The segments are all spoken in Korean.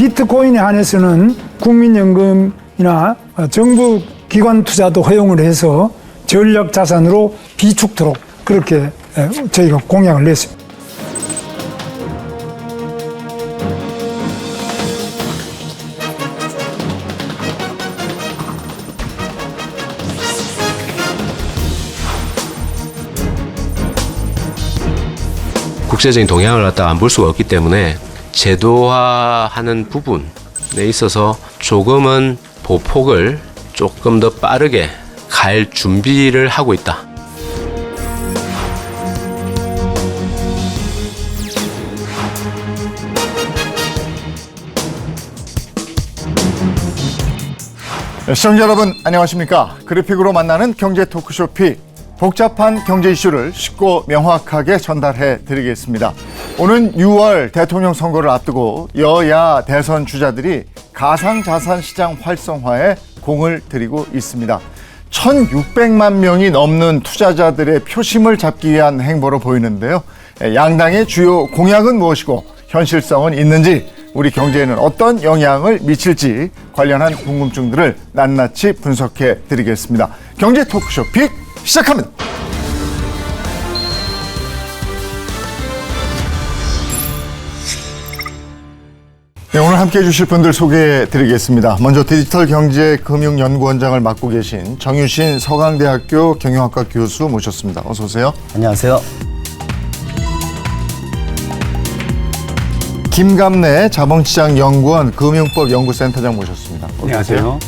비트코인에 한해서는 국민연금이나 정부 기관 투자도 허용을 해서 전략 자산으로 비축토록 그렇게 저희가 공약을 냈습니다. 국제적인 동향을 갖다가 안 볼 수가 없기 때문에 제도화하는 부분에 있어서 조금은 보폭을 조금 더 빠르게 갈 준비를 하고 있다. 시청자 여러분 안녕하십니까? 그래픽으로 만나는 경제 토크쇼 픽. 복잡한 경제 이슈를 쉽고 명확하게 전달해 드리겠습니다. 오는 6월 대통령 선거를 앞두고 여야 대선 주자들이 가상자산 시장 활성화에 공을 들이고 있습니다. 1,600만 명이 넘는 투자자들의 표심을 잡기 위한 행보로 보이는데요. 양당의 주요 공약은 무엇이고 현실성은 있는지, 우리 경제에는 어떤 영향을 미칠지 관련한 궁금증들을 낱낱이 분석해 드리겠습니다. 경제 토크쇼 픽 시작합니다. 네, 오늘 함께해 주실 분들 소개해 드리겠습니다. 먼저 디지털경제금융연구원장을 맡고 계신 정유신 서강대학교 경영학과 교수 모셨습니다. 어서 오세요. 안녕하세요. 김감래 자본시장연구원 금융법연구센터장 모셨습니다. 안녕하세요.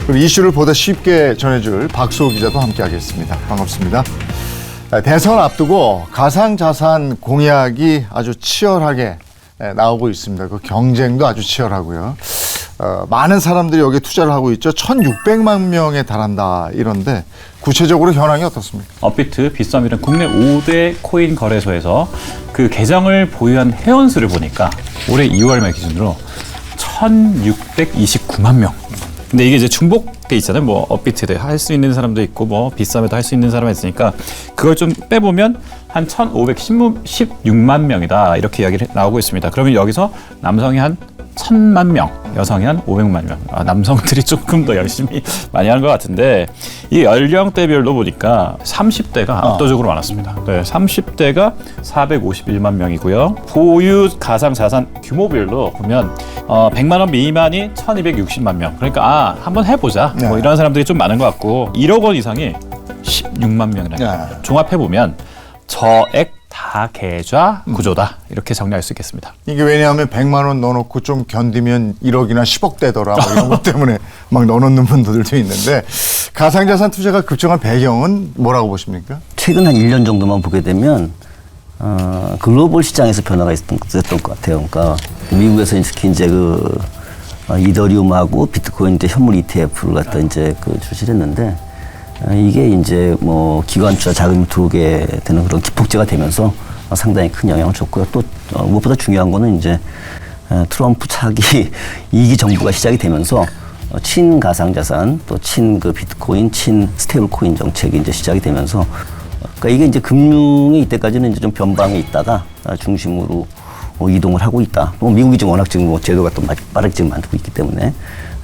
그리고 이슈를 보다 쉽게 전해줄 박수호 기자도 함께하겠습니다. 반갑습니다. 대선 앞두고 가상자산 공약이 아주 치열하게 나오고 있습니다. 그 경쟁도 아주 치열하고요. 많은 사람들이 여기에 투자를 하고 있죠. 1,600만 명에 달한다 이런데 구체적으로 현황이 어떻습니까? 업비트, 빗썸이란 국내 5대 코인 거래소에서 그 계정을 보유한 회원수를 보니까 올해 2월 말 기준으로 1,629만 명. 근데 이게 이제 중복돼 있잖아요. 뭐 업비트에 할 수 있는 사람도 있고 뭐 빗썸에도 할 수 있는 사람이 있으니까 그걸 좀 빼보면 한 1,516만 명이다 이렇게 이야기를 나오고 있습니다. 그러면 여기서 남성이 한 1,000만 명, 여성이 한 500만 명. 남성들이 조금 더 열심히 많이 하는 것 같은데 이 연령대별로 보니까 30대가 압도적으로 많았습니다. 네, 30대가 451만 명이고요. 보유 가상자산 규모별로 보면 100만 원 미만이 1,260만 명. 그러니까 한번 해보자. 네. 뭐 이런 사람들이 좀 많은 것 같고 1억 원 이상이 16만 명이라는 거예요. 네. 종합해보면 저액 다계좌 구조다 이렇게 정리할 수 있겠습니다. 이게 왜냐하면 100만 원 넣어놓고 좀 견디면 1억이나 10억 되더라 뭐 이런 것 때문에 막 넣어놓는 분들도 있는데 가상자산 투자가 급증한 배경은 뭐라고 보십니까? 최근 한 1년 정도만 보게 되면 글로벌 시장에서 변화가 있었던 것 같아요. 그러니까 미국에서 특히 이제 그 이더리움하고 비트코인 이제 현물 ETF를 갖다 이제 그 출시를 했는데 이게 이제 뭐 기관 투자 자금이 들어오게 되는 그런 기폭제가 되면서 상당히 큰 영향을 줬고요. 또 무엇보다 중요한 거는 이제 트럼프 차기 2기 정부가 시작이 되면서 친가상자산 또 친 그 비트코인, 친 스테이블 코인 정책이 이제 시작이 되면서 그러니까 이게 이제 금융이 이때까지는 이제 좀 변방에 있다가 중심으로 이동을 하고 있다. 또 미국이 지금 워낙 지금 뭐 제도가 또 빠르게 지금 만들고 있기 때문에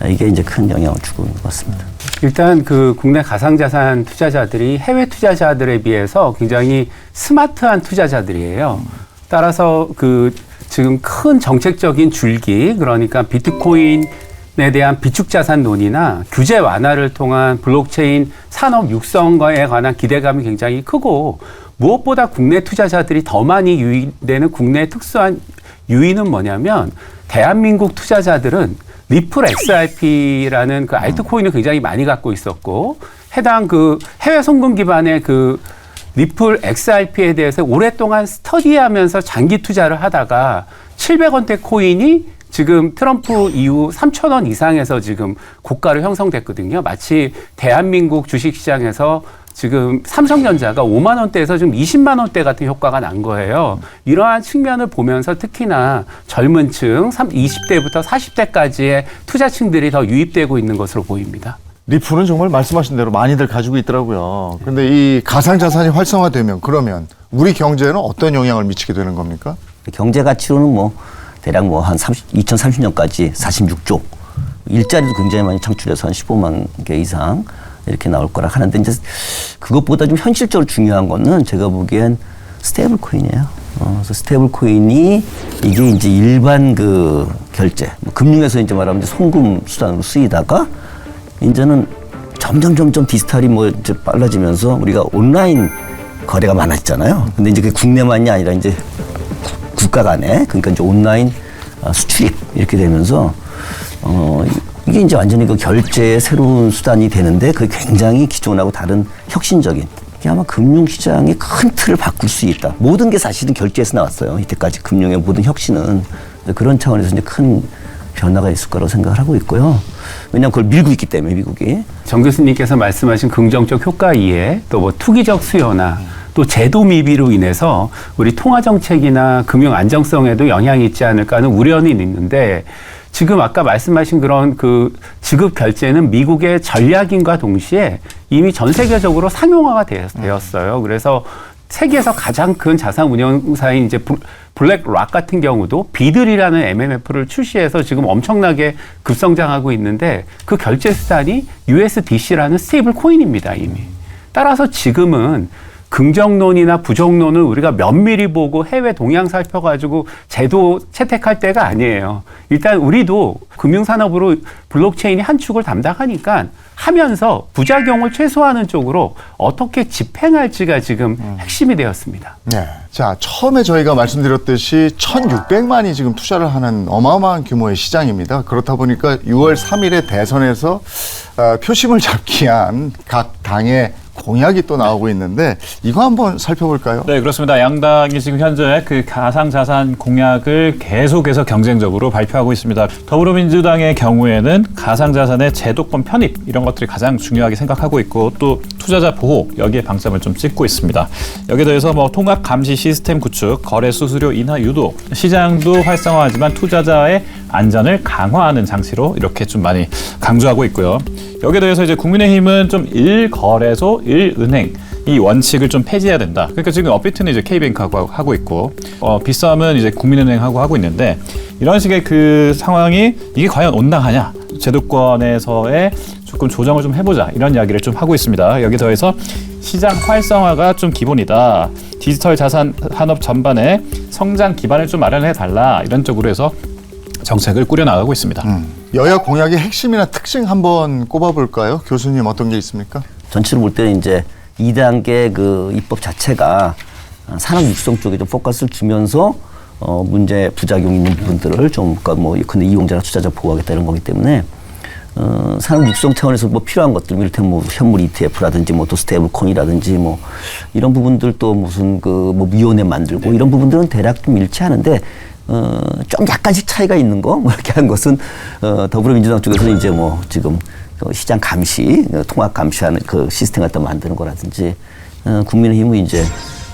이게 이제 큰 영향을 주고 있는 것 같습니다. 일단 그 국내 가상자산 투자자들이 해외 투자자들에 비해서 굉장히 스마트한 투자자들이에요. 따라서 그 지금 큰 정책적인 줄기, 그러니까 비트코인에 대한 비축자산 논의나 규제 완화를 통한 블록체인 산업 육성에 관한 기대감이 굉장히 크고, 무엇보다 국내 투자자들이 더 많이 유입되는 국내의 특수한 유의는 뭐냐면, 대한민국 투자자들은 리플 XRP라는 그 알트코인을 굉장히 많이 갖고 있었고, 해당 그 해외 송금 기반의 그 리플 XRP에 대해서 오랫동안 스터디하면서 장기 투자를 하다가 700원대 코인이 지금 트럼프 이후 3,000원 이상에서 지금 고가로 형성됐거든요. 마치 대한민국 주식시장에서 지금 삼성전자가 5만 원대에서 지금 20만 원대 같은 효과가 난 거예요. 이러한 측면을 보면서 특히나 젊은 층, 20대부터 40대까지의 투자층들이 더 유입되고 있는 것으로 보입니다. 리플은 정말 말씀하신 대로 많이들 가지고 있더라고요. 근데 이 가상자산이 활성화되면 그러면 우리 경제에는 어떤 영향을 미치게 되는 겁니까? 경제 가치로는 뭐 대략 뭐 한 2030년까지 46조 일자리도 굉장히 많이 창출해서 한 15만 개 이상 이렇게 나올 거라 하는데 이제 그것보다 좀 현실적으로 중요한 거는 제가 보기엔 스테이블 코인이에요. 그래서 스테이블 코인이 이게 이제 일반 그 결제, 뭐 금융에서 이제 말하면 이제 송금 수단으로 쓰이다가 이제는 점점 디지털이 뭐 이제 빨라지면서 우리가 온라인 거래가 많아졌잖아요. 근데 이제 그게 국내만이 아니라 이제 국가 간에 그러니까 이제 온라인 수출입 이렇게 되면서 이게 이제 완전히 그 결제의 새로운 수단이 되는데 그게 굉장히 기존하고 다른 혁신적인 이게 아마 금융시장의 큰 틀을 바꿀 수 있다. 모든 게 사실은 결제에서 나왔어요. 이때까지 금융의 모든 혁신은 그런 차원에서 이제 큰 변화가 있을 거라고 생각을 하고 있고요. 왜냐하면 그걸 밀고 있기 때문에 미국이. 정 교수님께서 말씀하신 긍정적 효과 이해, 또 뭐 투기적 수요나 또 제도 미비로 인해서 우리 통화 정책이나 금융 안정성에도 영향이 있지 않을까 하는 우려는 있는데 지금 아까 말씀하신 그런 그 지급 결제는 미국의 전략인과 동시에 이미 전 세계적으로 상용화가 되었어요. 그래서 세계에서 가장 큰 자산 운용사인 이제 블랙락 같은 경우도 비들이라는 MMF를 출시해서 지금 엄청나게 급성장하고 있는데 그 결제 수단이 USDC라는 스테이블 코인입니다, 이미. 따라서 지금은 긍정론이나 부정론을 우리가 면밀히 보고 해외 동향 살펴가지고 제도 채택할 때가 아니에요. 일단 우리도 금융산업으로 블록체인이 한 축을 담당하니까 하면서 부작용을 최소화하는 쪽으로 어떻게 집행할지가 지금 핵심이 되었습니다. 네. 자, 처음에 저희가 말씀드렸듯이 1,600만이 지금 투자를 하는 어마어마한 규모의 시장입니다. 그렇다 보니까 6월 3일에 대선에서 표심을 잡기 위한 각 당의 공약이 또 나오고 있는데 이거 한번 살펴볼까요? 네, 그렇습니다. 양당이 지금 현재 그 가상자산 공약을 계속해서 경쟁적으로 발표하고 있습니다. 더불어민주당의 경우에는 가상자산의 제도권 편입 이런 것들이 가장 중요하게 생각하고 있고 또 투자자 보호 여기에 방점을 좀 찍고 있습니다. 여기에 더해서 뭐 통합 감시 시스템 구축, 거래 수수료 인하 유도, 시장도 활성화하지만 투자자의 안전을 강화하는 장치로 이렇게 좀 많이 강조하고 있고요. 여기에 더해서 이제 국민의힘은 좀 1거래소 1은행 이 원칙을 좀 폐지해야 된다. 그러니까 지금 업비트는 이제 K뱅크하고 하고 있고 비썸은 이제 국민은행하고 하고 있는데 이런 식의 그 상황이 이게 과연 온당하냐? 제도권에서의 조금 조정을 좀 해보자 이런 이야기를 좀 하고 있습니다. 여기 더해서 시장 활성화가 좀 기본이다. 디지털 자산 산업 전반에 성장 기반을 좀 마련해 달라 이런 쪽으로 해서 정책을 꾸려나가고 있습니다. 여야 공약의 핵심이나 특징 한번 꼽아볼까요? 교수님 어떤 게 있습니까? 전체로 볼 때는 이제 2단계 그 입법 자체가 산업 육성 쪽에 좀 포커스를 주면서 문제 부작용 있는 부분들을 좀 그러니까 뭐 근데 이용자나 투자자 보호하겠다 이런 거기 때문에 산업 육성 차원에서 뭐 필요한 것들 이를테면 뭐 현물 ETF라든지 뭐 또 스테이블 코인이라든지 뭐 이런 부분들 또 무슨 그 뭐 위원회 만들고 이런 부분들은 대략 좀 일치하는데 좀 약간씩 차이가 있는 거, 뭐 이렇게 한 것은, 더불어민주당 쪽에서는 이제 뭐 지금 시장 감시, 통합 감시하는 그 시스템 갖다 만드는 거라든지, 국민의힘은 이제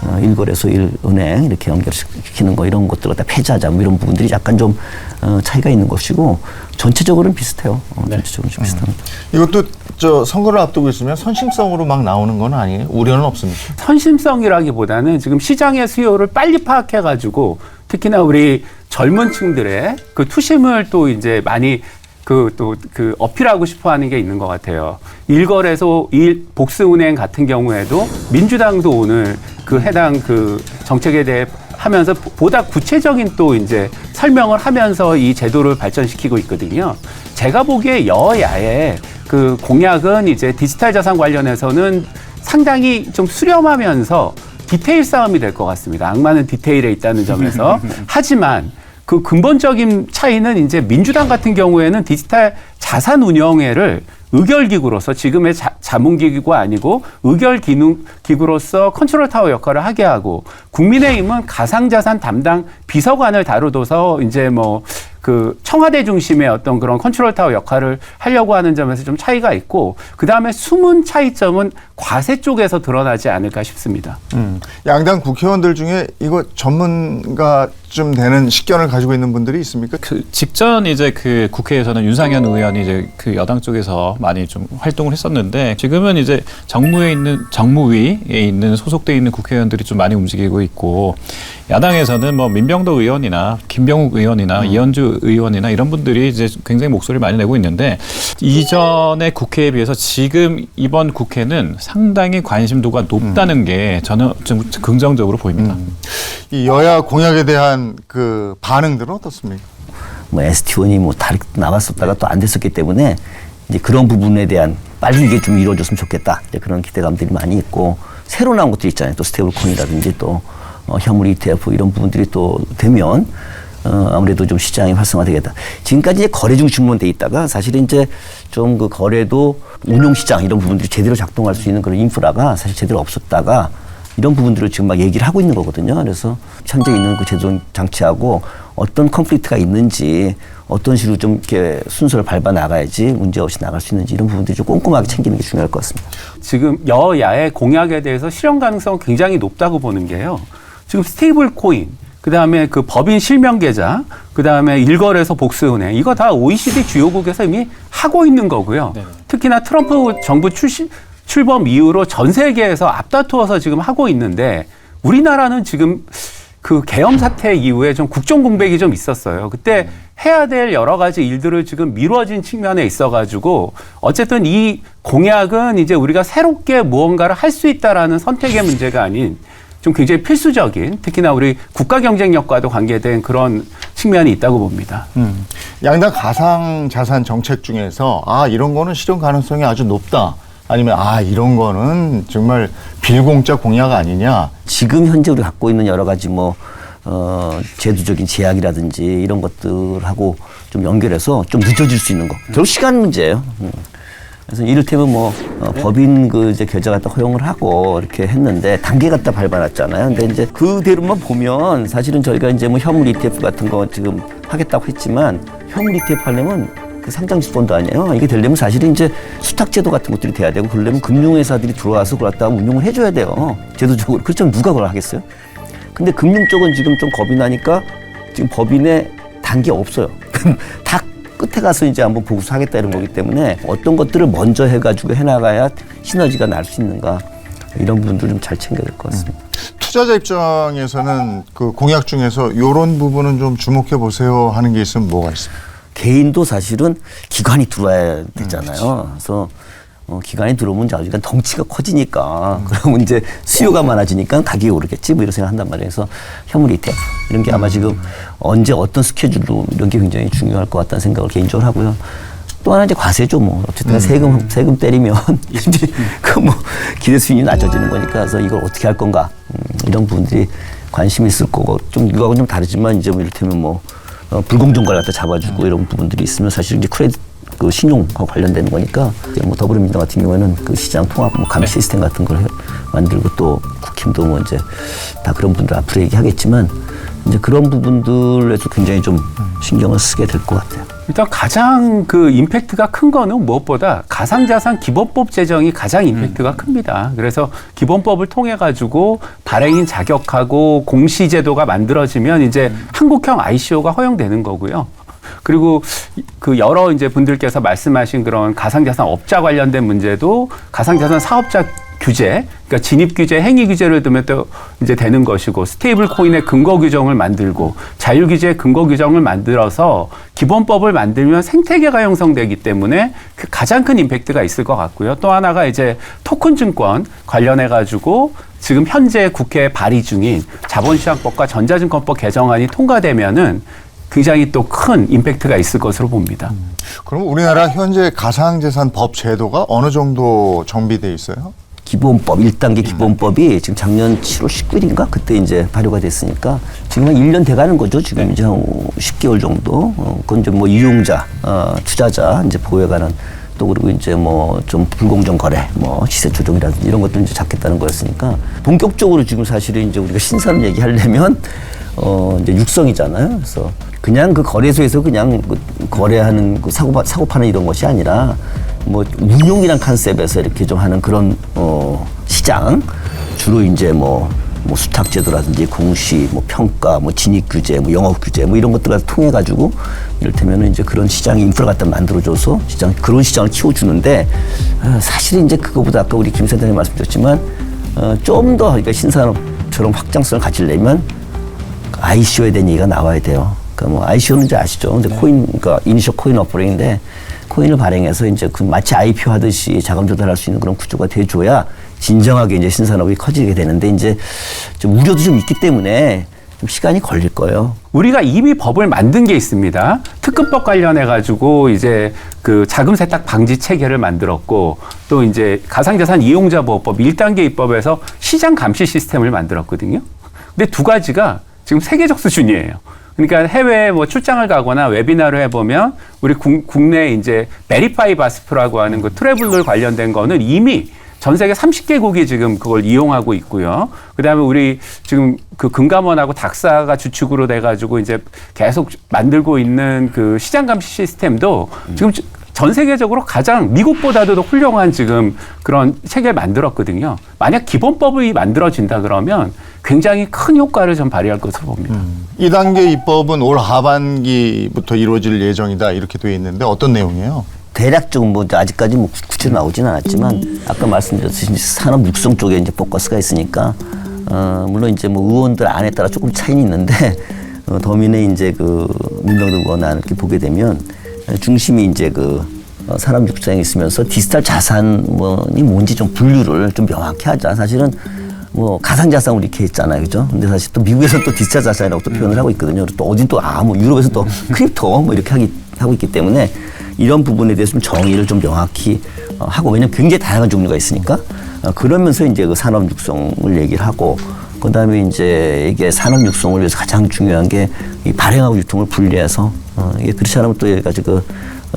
1거래소 1은행 이렇게 연결시키는 거 이런 것들 갖다 폐지하자 뭐 이런 부분들이 약간 좀 차이가 있는 것이고, 전체적으로는 비슷해요. 전체적으로는 좀 비슷합니다. 이것도 저 선거를 앞두고 있으면 선심성으로 막 나오는 건 아니에요? 우려는 없습니까? 선심성이라기보다는 지금 시장의 수요를 빨리 파악해가지고 특히나 우리 젊은 층들의 그 투심을 또 이제 많이 그 어필하고 싶어 하는 게 있는 것 같아요. 1거래소 복수은행 같은 경우에도 민주당도 오늘 그 해당 그 정책에 대해 하면서 보다 구체적인 또 이제 설명을 하면서 이 제도를 발전시키고 있거든요. 제가 보기에 여야의 그 공약은 이제 디지털 자산 관련해서는 상당히 좀 수렴하면서 디테일 싸움이 될 것 같습니다. 악마는 디테일에 있다는 점에서. 하지만 그 근본적인 차이는 이제 민주당 같은 경우에는 디지털 자산 운영회를 의결기구로서 지금의 자문기구가 아니고 의결기구로서 컨트롤 타워 역할을 하게 하고 국민의힘은 가상자산 담당 비서관을 다루어서 이제 뭐 그 청와대 중심의 어떤 그런 컨트롤 타워 역할을 하려고 하는 점에서 좀 차이가 있고 그 다음에 숨은 차이점은 과세 쪽에서 드러나지 않을까 싶습니다. 양당 국회의원들 중에 이거 전문가 좀 되는 식견을 가지고 있는 분들이 있습니까? 그 직전 이제 그 국회에서는 윤상현 의원이 이제 그 여당 쪽에서 많이 좀 활동을 했었는데 지금은 이제 정무위에 있는 소속돼 있는 국회의원들이 좀 많이 움직이고 있고 야당에서는 뭐 민병도 의원이나 김병욱 의원이나 이현주 의원이나 이런 분들이 이제 굉장히 목소리를 많이 내고 있는데 이전의 국회에 비해서 지금 이번 국회는 상당히 관심도가 높다는 게 저는 좀 긍정적으로 보입니다. 이 여야 공약에 대한 그 반응들은 어떻습니까? 뭐 ST1이 뭐 다 나왔었다가 또 안 됐었기 때문에 이제 그런 부분에 대한 빨리 이게 좀 이루어졌으면 좋겠다. 이제 그런 기대감들이 많이 있고 새로 나온 것들이 있잖아요. 또 스테이블 코인이라든지 또 현물 ETF 이런 부분들이 또 되면 아무래도 좀 시장이 활성화되겠다. 지금까지 이제 거래 중심으로 돼 있다가 사실은 이제 좀 그 거래도 운용 시장 이런 부분들이 제대로 작동할 수 있는 그런 인프라가 사실 제대로 없었다가 이런 부분들을 지금 막 얘기를 하고 있는 거거든요. 그래서 현재 있는 그 제도 장치하고 어떤 컨플릭트가 있는지 어떤 식으로 좀 이렇게 순서를 밟아 나가야지 문제 없이 나갈 수 있는지 이런 부분들이 좀 꼼꼼하게 챙기는 게 중요할 것 같습니다. 지금 여야의 공약에 대해서 실현 가능성은 굉장히 높다고 보는 게요. 지금 스테이블 코인, 그 다음에 그 법인 실명 계좌, 그 다음에 일거래소 복수은행, 이거 다 OECD 주요국에서 이미 하고 있는 거고요. 네네. 특히나 트럼프 정부 출범 이후로 전 세계에서 앞다투어서 지금 하고 있는데 우리나라는 지금 그 계엄 사태 이후에 좀 국정 공백이 좀 있었어요. 그때 해야 될 여러 가지 일들을 지금 미뤄진 측면에 있어가지고 어쨌든 이 공약은 이제 우리가 새롭게 무언가를 할 수 있다라는 선택의 문제가 아닌 좀 굉장히 필수적인 특히나 우리 국가 경쟁력과도 관계된 그런 측면이 있다고 봅니다. 양당 가상자산 정책 중에서 이런 거는 실현 가능성이 아주 높다. 아니면 이런 거는 정말 빌공짜 공약 아니냐. 지금 현재 우리가 갖고 있는 여러 가지 제도적인 제약이라든지 이런 것들하고 좀 연결해서 좀 늦어질 수 있는 거. 결국 시간 문제예요. 그래서 이를테면 법인 이제 계좌 갖다 허용을 하고 이렇게 했는데 단계 갖다 밟아놨잖아요. 근데 이제 그대로만 보면 사실은 저희가 이제 현물 ETF 같은 거 지금 하겠다고 했지만 현물 ETF 하려면 그 상장식 펀드 아니에요. 이게 되려면 사실은 이제 수탁제도 같은 것들이 돼야 되고 그러려면 금융회사들이 들어와서 그걸 갖다가 운용을 해줘야 돼요. 제도적으로. 그렇죠. 누가 그걸 하겠어요? 근데 금융 쪽은 지금 좀 겁이 나니까 지금 법인에 단계 없어요. 다 끝에 가서 이제 한번 보고서 하겠다 이런 거기 때문에 어떤 것들을 먼저 해가지고 해나가야 시너지가 날 수 있는가 이런 부분들 좀 잘 챙겨야 될 것 같습니다. 투자자 입장에서는 그 공약 중에서 이런 부분은 좀 주목해 보세요 하는 게 있으면 뭐가 있습니까? 개인도 사실은 기관이 들어와야 되잖아요. 그래서 기관이 들어오면 이제 일단 덩치가 커지니까 그러면 이제 수요가 많아지니까 가격이 오르겠지 이런 생각 한단 말이에요. 그래서 현물 ETF 이런 게 아마 지금 언제 어떤 스케줄로 이런 게 굉장히 중요할 것 같다는 생각을 개인적으로 하고요. 또 하나 이제 과세죠 어쨌든 세금 때리면 이제 기대 수익이 낮아지는 거니까 그래서 이걸 어떻게 할 건가 이런 부분들이 관심이 있을 거고 좀 이거하고는 좀 다르지만 이제 이를테면 불공정거래 갖다 잡아주고 이런 부분들이 있으면 사실 이제 그 신용하고 관련되는 거니까 이제 더불어민주당 같은 경우에는 그 시장 통합 감시 시스템 같은 걸 만들고 또 국힘도 이제 다 그런 분들 앞으로 얘기하겠지만 이제 그런 부분들에서 굉장히 좀 신경을 쓰게 될 것 같아요. 일단 가장 그 임팩트가 큰 거는 무엇보다 가상자산 기본법 제정이 가장 임팩트가 큽니다. 그래서 기본법을 통해 가지고 발행인 자격하고 공시제도가 만들어지면 이제 한국형 ICO가 허용되는 거고요. 그리고 그 여러 이제 분들께서 말씀하신 그런 가상자산 업자 관련된 문제도 가상자산 사업자 규제, 그러니까 진입 규제, 행위 규제를 두면 또 이제 되는 것이고 스테이블 코인의 근거 규정을 만들고 자유 규제의 근거 규정을 만들어서 기본법을 만들면 생태계가 형성되기 때문에 그 가장 큰 임팩트가 있을 것 같고요. 또 하나가 이제 토큰 증권 관련해 가지고 지금 현재 국회에 발의 중인 자본시장법과 전자증권법 개정안이 통과되면은 굉장히 또 큰 임팩트가 있을 것으로 봅니다. 그럼 우리나라 현재 가상자산 법 제도가 어느 정도 정비돼 있어요? 기본법 1단계 기본법이 지금 작년 7월 19일인가 그때 이제 발효가 됐으니까 지금 한 1년 돼가는 거죠. 지금 이제 한 10개월 정도. 그건 이제 이용자, 투자자 이제 보호에 관한 또 그리고 이제 좀 불공정 거래, 시세 조정이라든지 이런 것들 이제 잡겠다는 거였으니까 본격적으로 지금 사실은 이제 우리가 신사를 얘기하려면 이제 육성이잖아요. 그래서 그냥 그 거래소에서 그냥 거래하는 사고 파는 이런 것이 아니라 운용이란 컨셉에서 이렇게 좀 하는 그런 시장 주로 이제 뭐 수탁제도라든지 공시, 뭐 평가, 뭐 진입 규제, 뭐 영업 규제, 뭐 이런 것들을 통해 가지고 이를테면은 이제 그런 시장의 인프라 갖다 만들어줘서 그런 시장을 키워주는데 사실 이제 그거보다 아까 우리 김 센터장님 말씀드렸지만 좀 더 그러니까 신산업처럼 확장성을 가지려면 ICO에 대한 얘기가 나와야 돼요. 그러니까 뭐 ICO는 이제 아시죠? 근데 코인, 그러니까 이니셜 코인 오퍼링인데 코인을 발행해서 이제 그 마치 IPO 하듯이 자금 조달할 수 있는 그런 구조가 돼줘야 진정하게 이제 신산업이 커지게 되는데 이제 좀 우려도 좀 있기 때문에 좀 시간이 걸릴 거예요. 우리가 이미 법을 만든 게 있습니다. 특급법 관련해 가지고 이제 그 자금 세탁 방지 체계를 만들었고 또 이제 가상자산 이용자 보호법 1단계 입법에서 시장 감시 시스템을 만들었거든요. 근데 두 가지가 지금 세계적 수준이에요. 그러니까 해외에 뭐 출장을 가거나 웨비나를 해보면 우리 국내 이제 베리파이 바스프라고 하는 그 트래블러 관련된 거는 이미 전 세계 30개국이 지금 그걸 이용하고 있고요. 그다음에 우리 지금 그 금감원하고 닥사가 주축으로 돼가지고 이제 계속 만들고 있는 그 시장 감시 시스템도 지금 전 세계적으로 가장 미국보다도 더 훌륭한 지금 그런 체계를 만들었거든요. 만약 기본법이 만들어진다 그러면 굉장히 큰 효과를 좀 발휘할 것으로 봅니다. 2단계 입법은 올 하반기부터 이루어질 예정이다 이렇게 되어 있는데 어떤 내용이에요? 대략적으로 뭐 아직까지 뭐 구체로 나오지는 않았지만 아까 말씀드렸듯이 산업 육성 쪽에 이제 포커스가 있으니까 물론 이제 뭐 의원들 안에 따라 조금 차이는 있는데 더민의 이제 그 문병도 의원 안을 이렇게 보게 되면 중심이 이제 그 산업 육성에 있으면서 디지털 자산이 뭔지 좀 분류를 좀 명확히 하자. 사실은 뭐 가상자산 이렇게 했잖아요, 그죠? 근데 사실 또 미국에서 또 디지털 자산이라고 또 표현을 하고 있거든요. 또 어딘 또 뭐 유럽에서 또 크립토 뭐 이렇게 하고 있기 때문에 이런 부분에 대해서 좀 정의를 좀 명확히 하고 왜냐면 굉장히 다양한 종류가 있으니까 그러면서 이제 그 산업 육성을 얘기를 하고 그다음에 이제 이게 산업 육성을 위해서 가장 중요한 게 이 발행하고 유통을 분리해서 이게 그렇지 않으면 또 여기 가지 그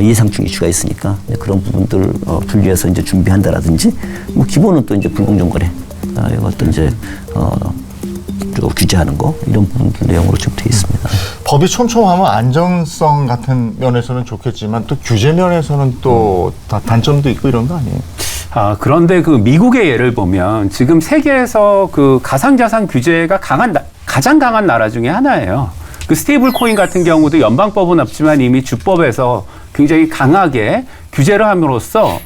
예상충 이슈가 있으니까 그런 부분들을 분리해서 이제 준비한다라든지 뭐 기본은 또 이제 불공정 거래 어떤 이제 규제하는 거 이런 부분들 내용으로 좀 돼 있습니다. 법이 촘촘하면 안정성 같은 면에서는 좋겠지만 또 규제 면에서는 또 단점도 있고 이런 거 아니에요? 그런데 그 미국의 예를 보면 지금 세계에서 그 가상자산 규제가 가장 강한 나라 중에 하나예요. 그 스테이블 코인 같은 경우도 연방법은 없지만 이미 주법에서 굉장히 강하게 규제를 함으로써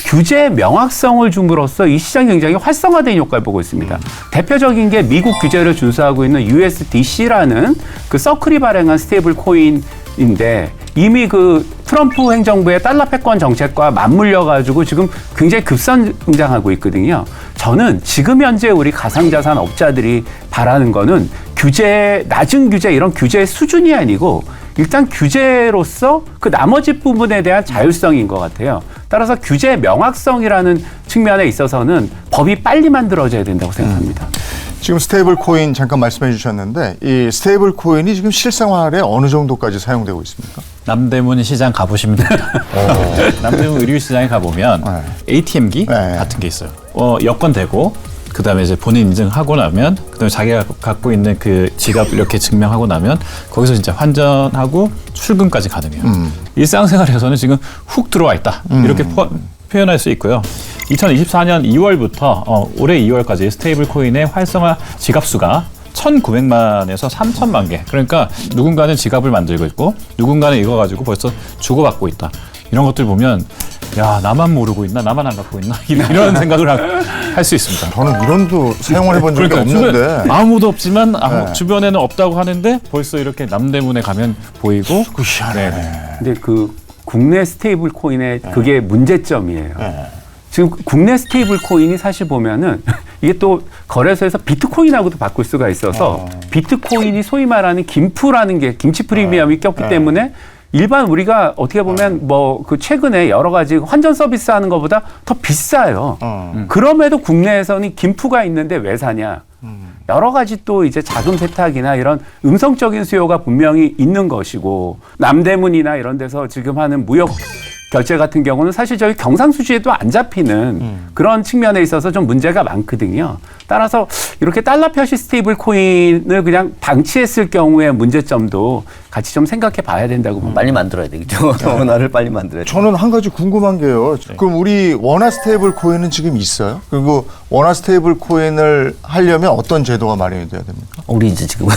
규제의 명확성을 줌으로써 이 시장이 굉장히 활성화된 효과를 보고 있습니다. 대표적인 게 미국 규제를 준수하고 있는 USDC라는 그 서클이 발행한 스테이블 코인인데 이미 그 트럼프 행정부의 달러 패권 정책과 맞물려 가지고 지금 굉장히 급성장하고 있거든요. 저는 지금 현재 우리 가상자산 업자들이 바라는 거는 낮은 규제 이런 규제의 수준이 아니고 일단 규제로서 그 나머지 부분에 대한 자율성인 것 같아요. 따라서 규제 명확성이라는 측면에 있어서는 법이 빨리 만들어져야 된다고 생각합니다. 지금 스테이블 코인 잠깐 말씀해 주셨는데 이 스테이블 코인이 지금 실생활에 어느 정도까지 사용되고 있습니까? 남대문 시장 가보시면 됩니다. 남대문 의류 시장에 가보면 ATM기 같은 게 있어요. 여권 대고 그다음에 이제 본인 인증하고 나면 그다음에 자기가 갖고 있는 그 지갑 이렇게 증명하고 나면 거기서 진짜 환전하고 출금까지 가능해요. 일상생활에서는 지금 훅 들어와 있다 이렇게 표현할 수 있고요. 2024년 2월부터 올해 2월까지 스테이블 코인의 활성화 지갑 수가 1,900만에서 3,000만 개. 그러니까 누군가는 지갑을 만들고 있고 누군가는 이거 가지고 벌써 주고받고 있다. 이런 것들 보면 야 나만 모르고 있나 나만 안 갖고 있나 이런 생각을 할 수 있습니다. 저는 이런도 사용을 해본 적이 없는데 아무도 없지만 주변에는 없다고 하는데 벌써 이렇게 남대문에 가면 보이고 굿이하네. 근데 그 국내 스테이블 코인의 그게 문제점이에요. 지금 국내 스테이블 코인이 사실 보면은 이게 또 거래소에서 비트코인하고도 바꿀 수가 있어서 비트코인이 소위 말하는 김프라는 게 김치 프리미엄이 꼈기 때문에 일반 우리가 어떻게 보면 뭐 그 최근에 여러 가지 환전 서비스 하는 것보다 더 비싸요. 그럼에도 국내에서는 김프가 있는데 왜 사냐? 여러 가지 또 이제 자금 세탁이나 이런 음성적인 수요가 분명히 있는 것이고 남대문이나 이런 데서 지금 하는 무역 결제 같은 경우는 사실 저희 경상수지에도 안 잡히는 그런 측면에 있어서 좀 문제가 많거든요. 따라서 이렇게 달러 표시 스테이블 코인을 그냥 방치했을 경우의 문제점도 같이 좀 생각해 봐야 된다고 봅니다. 빨리 만들어야 되겠죠. 원화를 빨리 만들어야 돼. 저는 한 가지 궁금한 게요. 그럼 우리 원화 스테이블 코인은 지금 있어요? 그리고 원화 스테이블 코인을 하려면 어떤 제도가 마련이 돼야 됩니까? 우리 이제 지금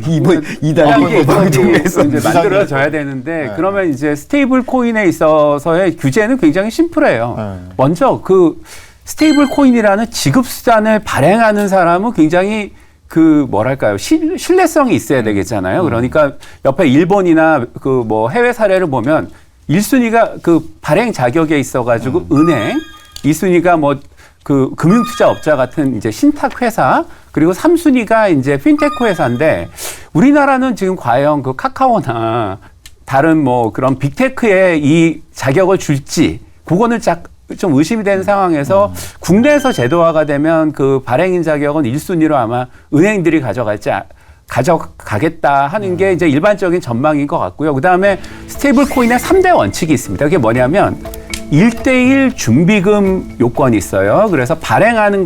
이번 이단계 방송에서 이제 만들어져야 되는데 그러면 이제 스테이블 코인에 있어서의 규제는 굉장히 심플해요. 네. 먼저 그 스테이블 코인이라는 지급 수단을 발행하는 사람은 굉장히 그 뭐랄까요 신뢰성이 있어야 되겠잖아요. 그러니까 옆에 일본이나 그 뭐 해외 사례를 보면 1순위가 그 발행 자격에 있어가지고 은행, 2순위가 뭐 그 금융투자업자 같은 이제 신탁 회사, 그리고 3순위가 이제 핀테크 회사인데 우리나라는 지금 과연 그 카카오나 다른 뭐 그런 빅테크에 이 자격을 줄지 그거는 좀 의심이 되는 상황에서 국내에서 제도화가 되면 그 발행인 자격은 1순위로 아마 은행들이 가져가겠다 하는 게 이제 일반적인 전망인 것 같고요. 그다음에 스테이블 코인의 3대 원칙이 있습니다. 그게 뭐냐면 1대1 준비금 요건이 있어요. 그래서 발행하는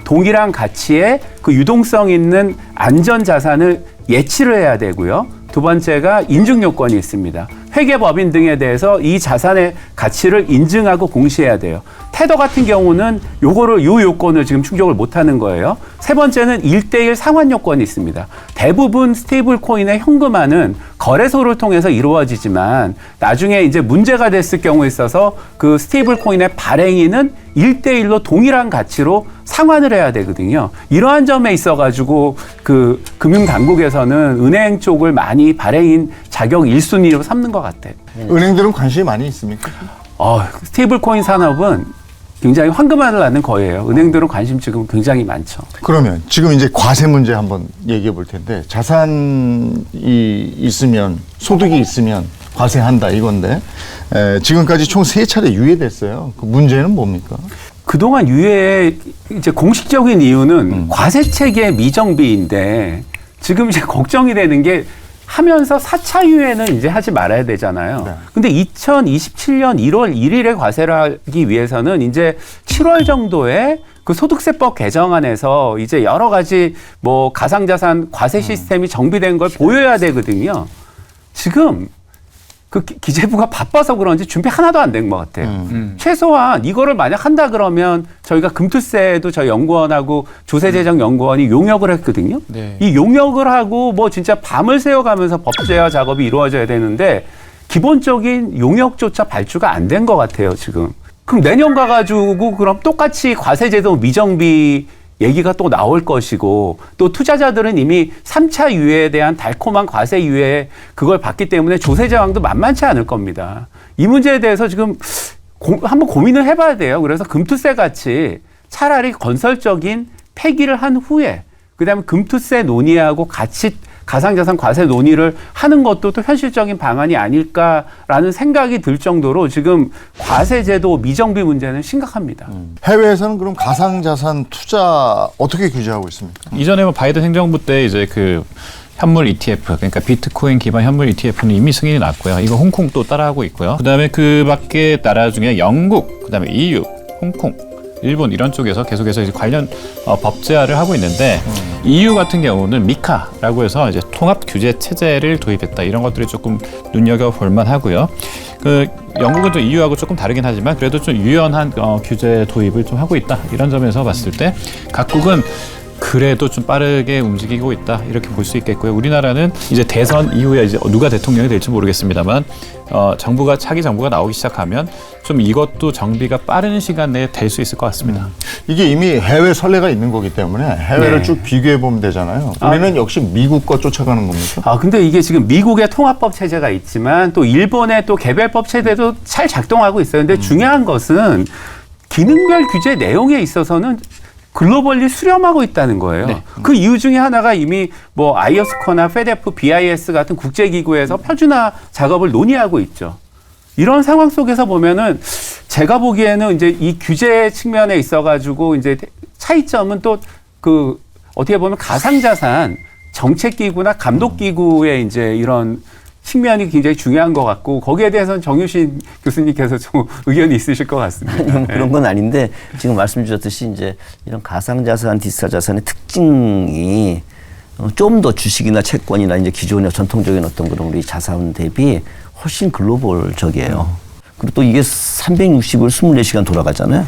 동일한 가치의 그 유동성 있는 안전 자산을 예치를 해야 되고요. 두 번째가 인증 요건이 있습니다. 회계법인 등에 대해서 이 자산의 가치를 인증하고 공시해야 돼요. 테더 같은 경우는 요 요건을 지금 충족을 못하는 거예요. 세 번째는 1대1 상환 요건이 있습니다. 대부분 스테이블 코인의 현금화는 거래소를 통해서 이루어지지만 나중에 이제 문제가 됐을 경우에 있어서 그 스테이블 코인의 발행인은 1대1로 동일한 가치로 상환을 해야 되거든요. 이러한 점에 있어가지고 그 금융당국에서는 은행 쪽을 많이 발행인 자격 1순위로 삼는 것 같아요. 은행들은 관심이 많이 있습니까? 스테이블 코인 산업은 굉장히 황금알을 낳는 거예요. 은행들은 관심 지금 굉장히 많죠. 그러면 지금 이제 과세 문제 한번 얘기해 볼 텐데 자산이 있으면 소득이 있으면 과세한다 이건데 지금까지 총 3차례 유예됐어요. 그 문제는 뭡니까? 그동안 유예의 이제 공식적인 이유는 과세 체계 미정비인데 지금 이제 걱정이 되는 게 하면서 4차 유예는 이제 하지 말아야 되잖아요. 네. 근데 2027년 1월 1일에 과세를 하기 위해서는 이제 7월 정도에 그 소득세법 개정안에서 이제 여러 가지 뭐 가상자산 과세 시스템이 정비된 걸 보여야 되거든요. 지금 그 기재부가 바빠서 그런지 준비 하나도 안 된 것 같아요. 최소한 이거를 만약 한다 그러면 저희가 금투세도 저희 연구원하고 조세재정연구원이 용역을 했거든요. 네. 이 용역을 하고 뭐 진짜 밤을 새워가면서 법제화 작업이 이루어져야 되는데 기본적인 용역조차 발주가 안 된 것 같아요, 지금. 그럼 내년 가가지고 그럼 똑같이 과세제도 미정비 얘기가 또 나올 것이고 또 투자자들은 이미 3차 유예에 대한 달콤한 과세 유예 그걸 받기 때문에 조세 제왕도 만만치 않을 겁니다. 이 문제에 대해서 지금 한번 고민을 해봐야 돼요. 그래서 금투세 같이 차라리 건설적인 폐기를 한 후에 그다음에 금투세 논의하고 같이 가상자산 과세 논의를 하는 것도 또 현실적인 방안이 아닐까라는 생각이 들 정도로 지금 과세제도 미정비 문제는 심각합니다. 해외에서는 그럼 가상자산 투자 어떻게 규제하고 있습니까? 이전에 뭐 바이든 행정부 때 이제 그 현물 ETF, 그러니까 비트코인 기반 현물 ETF는 이미 승인이 났고요. 이거 홍콩 또 따라하고 있고요. 그다음에 그 밖에 나라 중에 영국, 그다음에 EU, 홍콩, 일본 이런 쪽에서 계속해서 이제 관련 법제화를 하고 있는데 EU 같은 경우는 미카라고 해서 이제 통합 규제 체제를 도입했다. 이런 것들이 조금 눈여겨볼 만하고요. 그 영국은 또 EU하고 조금 다르긴 하지만 그래도 좀 유연한 규제 도입을 좀 하고 있다. 이런 점에서 봤을 때 각국은 그래도 좀 빠르게 움직이고 있다 이렇게 볼 수 있겠고요. 우리나라는 이제 대선 이후에 이제 누가 대통령이 될지 모르겠습니다만 차기 정부가 나오기 시작하면 좀 이것도 정비가 빠른 시간 내에 될 수 있을 것 같습니다. 이게 이미 해외 선례가 있는 거기 때문에 해외를 네. 쭉 비교해 보면 되잖아요. 우리는 역시 미국 거 쫓아가는 겁니까? 근데 이게 지금 미국의 통합법 체제가 있지만 또 일본의 또 개별법 체제도 잘 작동하고 있어요. 근데 중요한 것은 기능별 규제 내용에 있어서는 글로벌리 수렴하고 있다는 거예요. 네. 그 이유 중에 하나가 이미 뭐 아이오스코나 페데프, BIS 같은 국제기구에서 표준화 작업을 논의하고 있죠. 이런 상황 속에서 보면은 제가 보기에는 이제 이 규제 측면에 있어가지고 이제 차이점은 또 그 어떻게 보면 가상자산 정책기구나 감독기구의 이제 이런 측면이 굉장히 중요한 것 같고 거기에 대해서는 정유신 교수님께서 좀 의견이 있으실 것 같습니다. 아니, 그런 건 아닌데 지금 말씀 주셨듯이 이제 이런 가상자산, 디지털 자산의 특징이 좀 더 주식이나 채권이나 이제 기존의 전통적인 어떤 그런 우리 자산 대비 훨씬 글로벌적이에요. 그리고 또 이게 360을 24시간 돌아가잖아요.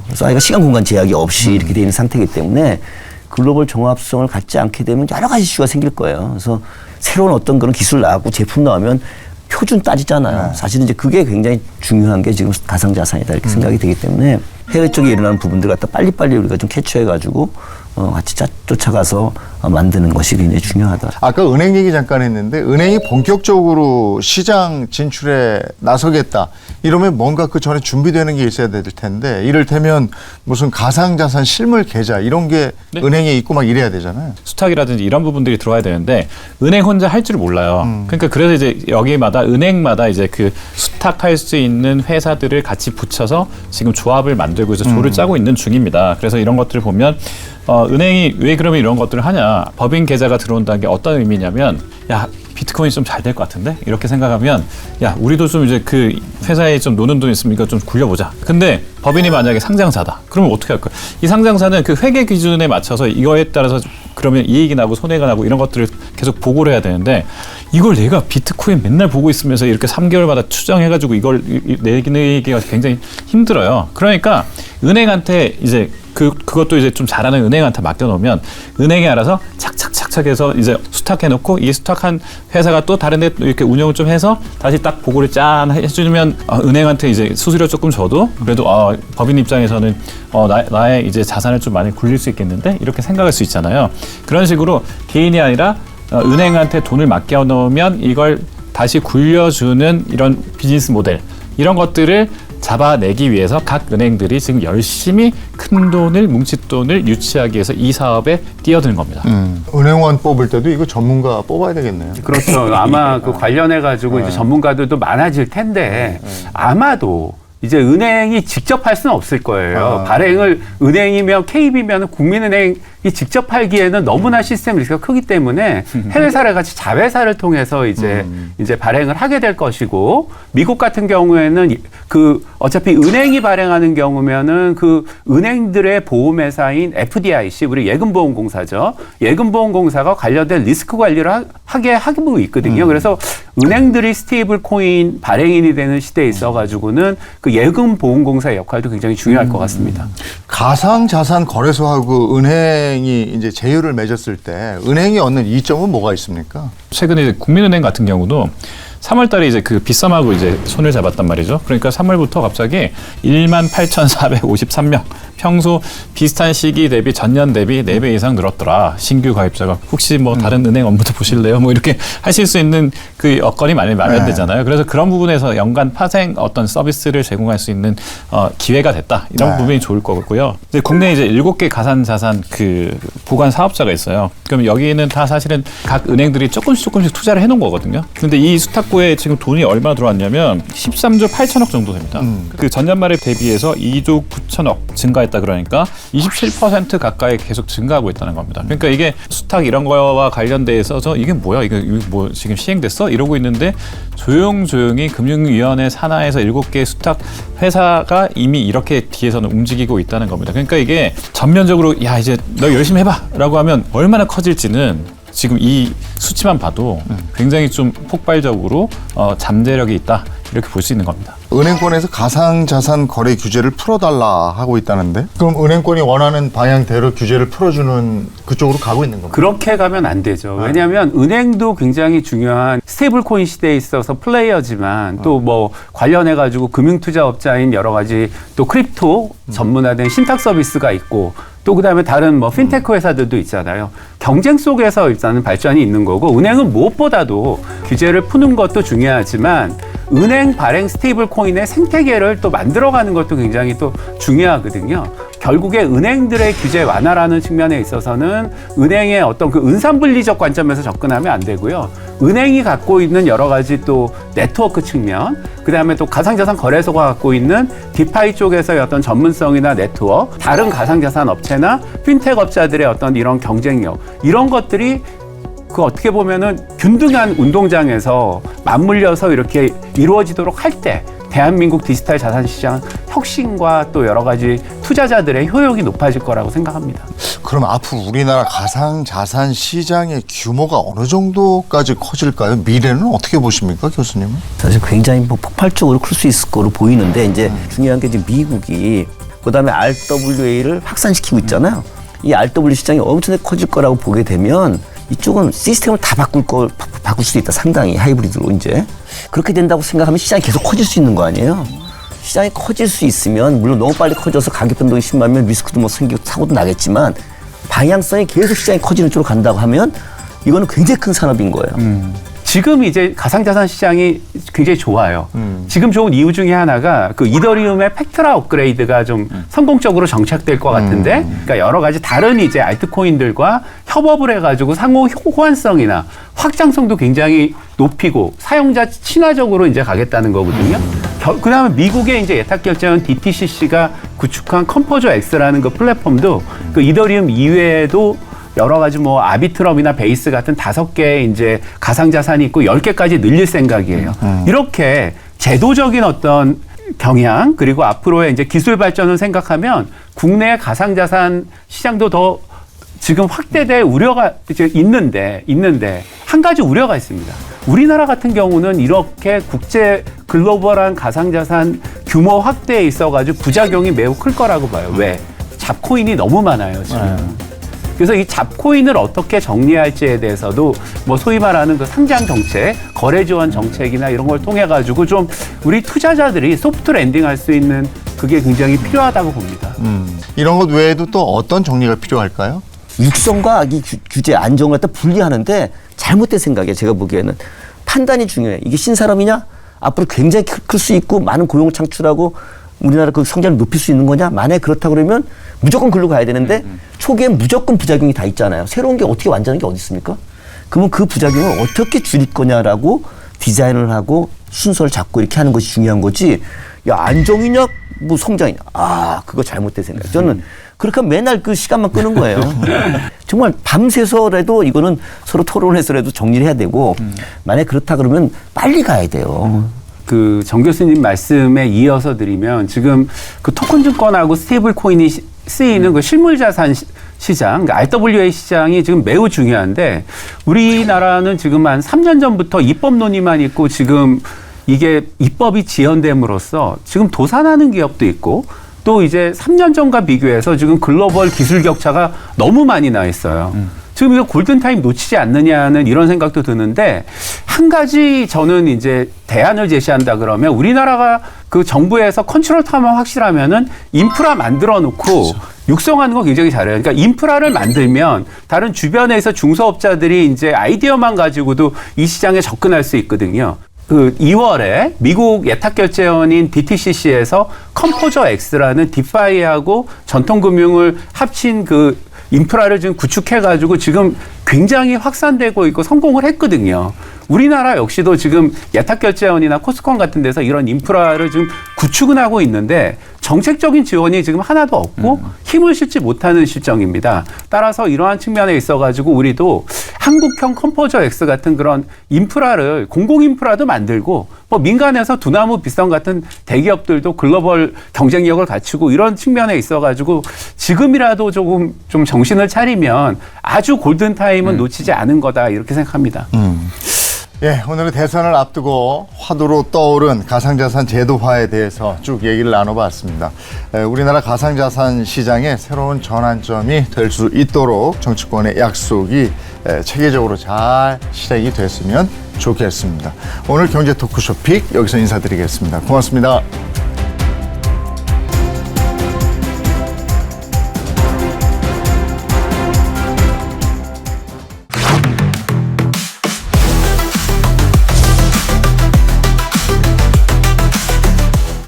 그래서 아이가 시간 공간 제약이 없이 이렇게 되어 있는 상태이기 때문에 글로벌 종합성을 갖지 않게 되면 여러 가지 이슈가 생길 거예요. 그래서 새로운 어떤 그런 기술 나오고 제품 나오면 표준 따지잖아요. 사실은 이제 그게 굉장히 중요한 게 지금 가상자산이다 이렇게 생각이 되기 때문에 해외 쪽에 일어나는 부분들 갖다 빨리빨리 우리가 좀 캐치해가지고 같이 쫓아가서 만드는 것이 굉장히 중요하다. 아까 은행 얘기 잠깐 했는데 은행이 본격적으로 시장 진출에 나서겠다. 이러면 뭔가 그 전에 준비되는 게 있어야 될 텐데 이를테면 무슨 가상자산 실물 계좌 이런 게 네. 은행에 있고 막 이래야 되잖아요. 수탁이라든지 이런 부분들이 들어와야 되는데 은행 혼자 할 줄 몰라요. 그러니까 그래서 이제 여기마다 은행마다 이제 그 수탁할 수 있는 회사들을 같이 붙여서 지금 조합을 만들고 있어 조를 짜고 있는 중입니다. 그래서 이런 것들을 보면 은행이 왜 그러면 이런 것들을 하냐? 법인 계좌가 들어온다는 게 어떤 의미냐면 야 비트코인이 좀 잘 될 것 같은데 이렇게 생각하면 야 우리도 좀 이제 그 회사에 좀 노는 돈 있으니까 좀 굴려보자. 근데 법인이 만약에 상장사다. 그러면 어떻게 할 거야? 이 상장사는 그 회계 기준에 맞춰서 이거에 따라서 그러면 이익이 나고 손해가 나고 이런 것들을 계속 보고를 해야 되는데 이걸 내가 비트코인 맨날 보고 있으면서 이렇게 3개월마다 추정해가지고 이걸 내기가 굉장히 힘들어요. 그러니까 은행한테 이제 그것도 이제 좀 잘하는 은행한테 맡겨놓으면 은행이 알아서 착착착착 해서 이제 수탁해놓고 이 수탁한 회사가 또 다른 데 이렇게 운영을 좀 해서 다시 딱 보고를 짠 해주면 은행한테 이제 수수료 조금 줘도 그래도 법인 입장에서는 나의 이제 자산을 좀 많이 굴릴 수 있겠는데 이렇게 생각할 수 있잖아요. 그런 식으로 개인이 아니라 은행한테 돈을 맡겨놓으면 이걸 다시 굴려주는 이런 비즈니스 모델 이런 것들을 잡아내기 위해서 각 은행들이 지금 열심히 큰 돈을 뭉칫돈을 유치하기 위해서 이 사업에 뛰어드는 겁니다. 은행원 뽑을 때도 이거 전문가 뽑아야 되겠네요. 그렇죠. 아마 그 관련해 가지고 이제 전문가들도 많아질 텐데 아마도 이제 은행이 직접 할 수는 없을 거예요. 발행을 은행이면 KB면 국민은행이 직접 하기에는 너무나 시스템 리스크가 크기 때문에 해외 사례 같이 자회사를 통해서 이제 발행을 하게 될 것이고 미국 같은 경우에는 그 어차피 은행이 발행하는 경우면은 그 은행들의 보험회사인 FDIC 우리 예금보험공사죠. 예금보험공사가 관련된 리스크 관리를 하게 하고 있거든요. 그래서 은행들이 스테이블 코인 발행인이 되는 시대에 있어가지고는 그 예금보험공사의 역할도 굉장히 중요할 것 같습니다. 가상자산 거래소하고 은행이 이제 제휴를 맺었을 때 은행이 얻는 이점은 뭐가 있습니까? 최근에 국민은행 같은 경우도 3월 달에 이제 그 빗썸하고 이제 손을 잡았단 말이죠. 그러니까 3월부터 갑자기 18,453명. 평소 비슷한 시기 대비 전년 대비 4배 이상 늘었더라. 신규 가입자가. 혹시 뭐 다른 은행 업무도 보실래요? 뭐 이렇게 하실 수 있는 그 여건이 많이 마련되잖아요. 그래서 그런 부분에서 연간 파생 어떤 서비스를 제공할 수 있는 기회가 됐다. 이런 부분이 좋을 것 같고요. 이제 국내에 이제 7개 가상자산 그 보관 사업자가 있어요. 그럼 여기는 다 사실은 각 은행들이 조금씩 투자를 해놓은 거거든요. 근데 이 수탁구에 지금 돈이 얼마나 들어왔냐면 13조 8천억 정도 됩니다. 그 전년 말에 대비해서 2조 9천억 증가했다 그러니까 27% 가까이 계속 증가하고 있다는 겁니다. 그러니까 이게 수탁 이런 거와 관련돼 있어서 이게 뭐야? 이거 뭐 지금 시행됐어? 이러고 있는데 조용히 금융위원회 산하에서 7개 수탁 회사가 이미 이렇게 뒤에서는 움직이고 있다는 겁니다. 그러니까 이게 전면적으로 야 이제 너 열심히 해봐라고 하면 얼마나 커질지는 지금 이 수치만 봐도 굉장히 좀 폭발적으로 잠재력이 있다 이렇게 볼 수 있는 겁니다. 은행권에서 가상자산 거래 규제를 풀어달라 하고 있다는데 그럼 은행권이 원하는 방향대로 규제를 풀어주는 그쪽으로 가고 있는 겁니다. 그렇게 가면 안 되죠. 왜냐하면 은행도 굉장히 중요한 스테이블 코인 시대에 있어서 플레이어지만 또 뭐 관련해 가지고 금융투자업자인 여러 가지 또 크립토 전문화된 신탁 서비스가 있고 또 그다음에 다른 뭐 핀테크 회사들도 있잖아요. 경쟁 속에서 일단은 발전이 있는 거고 은행은 무엇보다도 규제를 푸는 것도 중요하지만 은행 발행 스테이블 코인의 생태계를 또 만들어가는 것도 굉장히 또 중요하거든요. 결국에 은행들의 규제 완화라는 측면에 있어서는 은행의 어떤 그 은산분리적 관점에서 접근하면 안 되고요. 은행이 갖고 있는 여러 가지 또 네트워크 측면, 그 다음에 또 가상자산 거래소가 갖고 있는 디파이 쪽에서의 어떤 전문성이나 네트워크, 다른 가상자산 업체나 핀텍 업자들의 어떤 이런 경쟁력, 이런 것들이 그 어떻게 보면은 균등한 운동장에서 맞물려서 이렇게 이루어지도록 할 때 대한민국 디지털 자산 시장 혁신과 또 여러 가지 투자자들의 효용이 높아질 거라고 생각합니다. 그럼 앞으로 우리나라 가상자산 시장의 규모가 어느 정도까지 커질까요? 미래는 어떻게 보십니까, 교수님은? 사실 굉장히 뭐 폭발적으로 클 수 있을 거로 보이는데 이제 중요한 게 이제 미국이 그다음에 RWA를 확산시키고 있잖아요. 이 RW 시장이 엄청나게 커질 거라고 보게 되면 이쪽은 시스템을 다 바꿀 수도 있다. 상당히 하이브리드로 이제 그렇게 된다고 생각하면 시장이 계속 커질 수 있는 거 아니에요? 시장이 커질 수 있으면 물론 너무 빨리 커져서 가격 변동이 심하면 리스크도 뭐 생기고 사고도 나겠지만 방향성이 계속 시장이 커지는 쪽으로 간다고 하면 이거는 굉장히 큰 산업인 거예요. 지금 이제 가상자산 시장이 굉장히 좋아요. 지금 좋은 이유 중에 하나가 그 이더리움의 팩트라 업그레이드가 좀 성공적으로 정착될 것 같은데, 그러니까 여러 가지 다른 이제 알트코인들과 협업을 해가지고 상호 호환성이나 확장성도 굉장히 높이고 사용자 친화적으로 이제 가겠다는 거거든요. 그다음에 미국의 이제 예탁결제원 DTCC가 구축한 컴포저 X라는 그 플랫폼도 그 이더리움 이외에도 여러 가지 뭐 아비트럼이나 베이스 같은 5개의 이제 가상자산이 있고 10개까지 늘릴 생각이에요. 이렇게 제도적인 어떤 경향 그리고 앞으로의 이제 기술 발전을 생각하면 국내 가상자산 시장도 더 지금 확대될 우려가 이제 있는데 한 가지 우려가 있습니다. 우리나라 같은 경우는 이렇게 국제 글로벌한 가상자산 규모 확대에 있어가지고 부작용이 매우 클 거라고 봐요. 왜? 잡코인이 너무 많아요, 지금. 그래서 이 잡코인을 어떻게 정리할지에 대해서도 뭐 소위 말하는 그 상장 정책, 거래 지원 정책이나 이런 걸 통해 가지고 좀 우리 투자자들이 소프트 랜딩할 수 있는 그게 굉장히 필요하다고 봅니다. 이런 것 외에도 또 어떤 정리가 필요할까요? 육성과 이 규제 안정을 갖다 분리하는데 잘못된 생각이에요. 제가 보기에는 판단이 중요해. 이게 신산업이냐? 앞으로 굉장히 클 수 있고 많은 고용을 창출하고 우리나라 그 성장을 높일 수 있는 거냐? 만약에 그렇다 그러면 무조건 글로 가야 되는데 초기엔 무조건 부작용이 다 있잖아요. 새로운 게 어떻게 완전한 게 어디 있습니까? 그러면 그 부작용을 어떻게 줄일 거냐라고 디자인을 하고 순서를 잡고 이렇게 하는 것이 중요한 거지. 야, 안정이냐? 뭐 성장이냐? 아, 그거 잘못된 생각이에요. 저는 그렇게 하면 맨날 그 시간만 끄는 거예요. 정말 밤새서라도 이거는 서로 토론해서라도 정리를 해야 되고 만약에 그렇다 그러면 빨리 가야 돼요. 그 정 교수님 말씀에 이어서 드리면 지금 그 토큰 증권하고 스테이블 코인이 쓰이는 그 실물 자산 시장, 그러니까 RWA 시장이 지금 매우 중요한데 우리나라는 지금 한 3년 전부터 입법 논의만 있고 지금 이게 입법이 지연됨으로써 지금 도산하는 기업도 있고 또 이제 3년 전과 비교해서 지금 글로벌 기술 격차가 너무 많이 나 있어요. 지금 이거 골든타임 놓치지 않느냐는 이런 생각도 드는데 한 가지 저는 이제 대안을 제시한다 그러면 우리나라가 그 정부에서 컨트롤타만 확실하면은 인프라 만들어 놓고 육성하는 거 굉장히 잘해요. 그러니까 인프라를 만들면 다른 주변에서 중소업자들이 이제 아이디어만 가지고도 이 시장에 접근할 수 있거든요. 그 2월에 미국 예탁결제원인 DTCC에서 컴포저 X라는 디파이하고 전통금융을 합친 그 인프라를 지금 구축해가지고 지금 굉장히 확산되고 있고 성공을 했거든요. 우리나라 역시도 지금 예탁결제원이나 코스콘 같은 데서 이런 인프라를 지금 구축은 하고 있는데 정책적인 지원이 지금 하나도 없고 힘을 실지 못하는 실정입니다. 따라서 이러한 측면에 있어가지고 우리도 한국형 컴포저 X 같은 그런 인프라를 공공 인프라도 만들고 뭐 민간에서 두나무 빗성 같은 대기업들도 글로벌 경쟁력을 갖추고 이런 측면에 있어가지고 지금이라도 조금 좀 정신을 차리면 아주 골든타임은 놓치지 않은 거다 이렇게 생각합니다. 예, 오늘은 대선을 앞두고 화두로 떠오른 가상자산 제도화에 대해서 쭉 얘기를 나눠봤습니다. 우리나라 가상자산 시장의 새로운 전환점이 될 수 있도록 정치권의 약속이 체계적으로 잘 실행이 됐으면 좋겠습니다. 오늘 경제 토크쇼 픽 여기서 인사드리겠습니다. 고맙습니다.